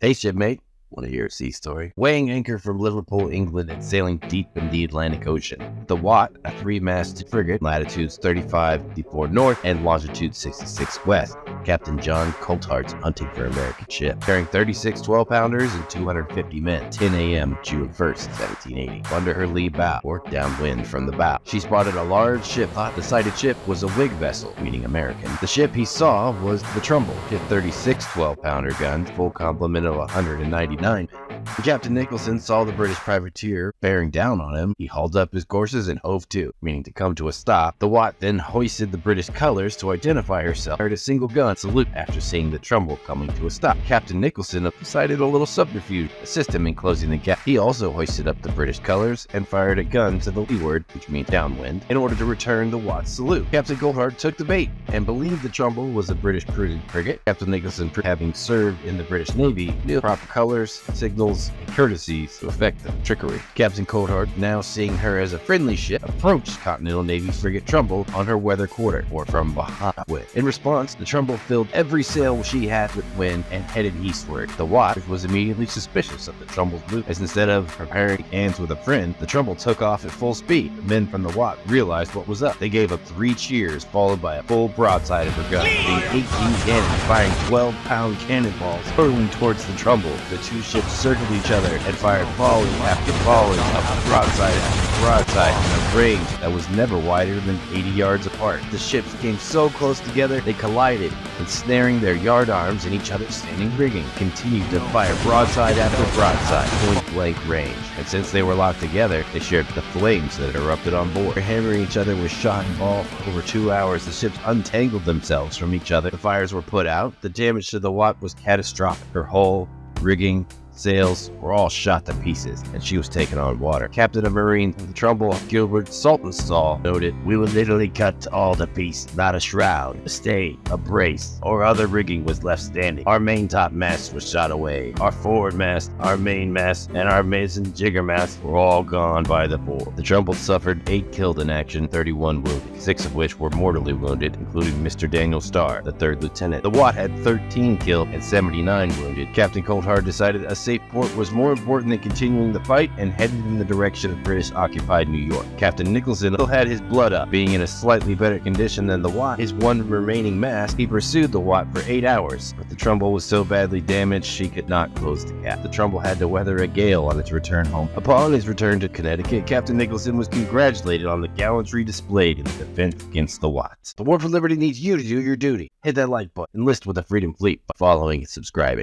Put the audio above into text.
Hey shipmate, want to hear a sea story? Weighing anchor from Liverpool, England, and sailing deep in the Atlantic Ocean, the Watt, a three-masted frigate, latitudes 35° north and longitude 66 west, Captain John Colthart's hunting for American ship, carrying 36 12-pounders and 250 men. 10 a.m. June 1st, 1780. Under her lee bow, or downwind from the bow, she spotted a large ship. Thought the sighted ship was a Whig vessel, meaning American. The ship he saw was the Trumbull, with 36 12-pounder guns, full complement of 199. When Captain Nicholson saw the British privateer bearing down on him, he hauled up his courses and hove to, meaning to come to a stop. The Watt then hoisted the British colors to identify herself, fired a single gun salute after seeing the Trumbull coming to a stop. Captain Nicholson decided a little subterfuge to assist him in closing the gap. He also hoisted up the British colors and fired a gun to the leeward, which means downwind, in order to return the Watt's salute. Captain Colthart took the bait and believed the Trumbull was a British cruising frigate. Captain Nicholson, having served in the British Navy, knew proper colors, signals, and courtesies to effect the trickery. Captain Colthart, now seeing her as a friendly ship, approached Continental Navy frigate Trumbull on her weather quarter, or from behind wind. In response, the Trumbull filled every sail she had with wind and headed eastward. The Watt was immediately suspicious of the Trumbull's movement, as instead of preparing hands with a friend, the Trumbull took off at full speed. The men from the Watt realized what was up. They gave up 3 cheers, followed by a full broadside of her gun, being 18 cannons firing 12-pound cannonballs hurtling towards the Trumbull. The two ships circled each other and fired volley after volley of broadside after broadside in a range that was never wider than 80 yards apart. The ships came so close together they collided, ensnaring their yard arms in each other's standing rigging, continued to fire broadside after broadside, point-blank range. And since they were locked together, they shared the flames that erupted on board. Hammering each other with shot and ball for over 2 hours, the ships untangled themselves from each other. The fires were put out. The damage to the Watt was catastrophic. Her hull, rigging, sails were all shot to pieces, and she was taken on water. Captain of Marines of the Trumbull, Gilbert Saltonstall, noted, "We were literally cut all to pieces. Not a shroud, a stay, a brace, or other rigging was left standing. Our maintop mast was shot away. Our forward mast, our main mast, and our mizzen jigger mast were all gone by the fore." The Trumbull suffered 8 killed in action, 31 wounded, 6 of which were mortally wounded, including Mr. Daniel Starr, the 3rd lieutenant. The Watt had 13 killed and 79 wounded. Captain Colthart decided a safe port was more important than continuing the fight and headed in the direction of British-occupied New York. Captain Nicholson still had his blood up. Being in a slightly better condition than the Watt, his one remaining mast, he pursued the Watt for 8 hours, but the Trumbull was so badly damaged she could not close the gap. The Trumbull had to weather a gale on its return home. Upon his return to Connecticut, Captain Nicholson was congratulated on the gallantry displayed in the defense against the Watts. The War for Liberty needs you to do your duty. Hit that like button. Enlist with the Freedom Fleet by following and subscribing.